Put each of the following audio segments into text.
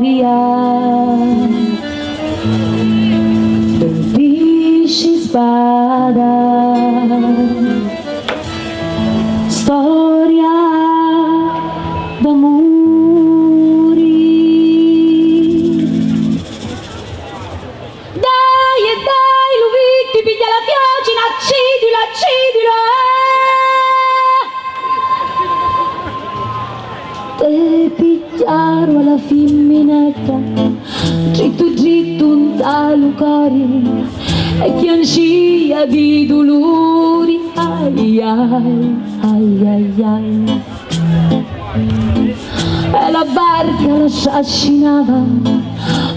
storia, colpisci spada, storia d'amore. Dai e dai, Luvitti, piglia la fiocina, accidilo, accidilo, te pigliaro alla femminetta, dritto dritto un talo cori, e chiancia di dolori, ai ai ai ai ai. E la barca la sciascinava,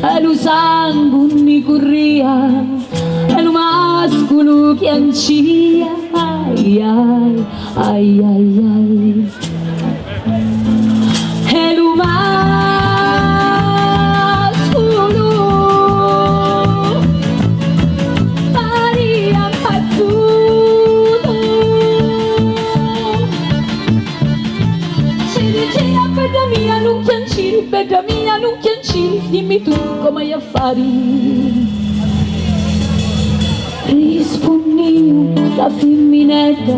e lo sangue mi corria, e lo mascolo chiancia, ai ai ai ai ai. E lo mascolo Maria Mazzuto si diceva bella mia non chiancini, dimmi tu come hai affari. Rispondi la femminetta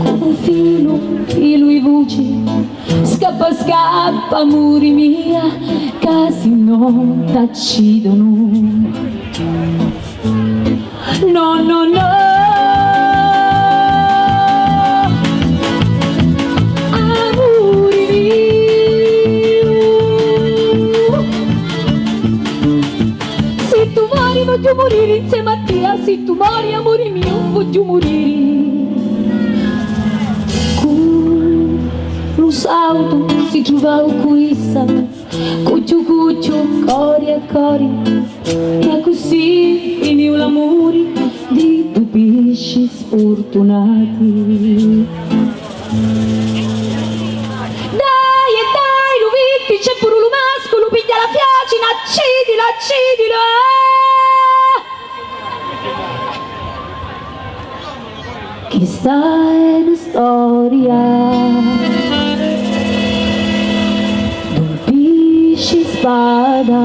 come filo e voce, scappa scappa amore mia, casi non t'accidono, no no no. Amore mio, se tu muori voglio morire insieme a te, se tu muori amore mio voglio morire. Lo salto si trovava questa, cuccio cuccio, cori a cori, e così finì l'amore di due pesci sfortunati. Dai e dai, Luvitti, c'è pure lo mascolo, piglia la fiocina, accidilo, accidilo, Questa è una storia d'un pesce spada.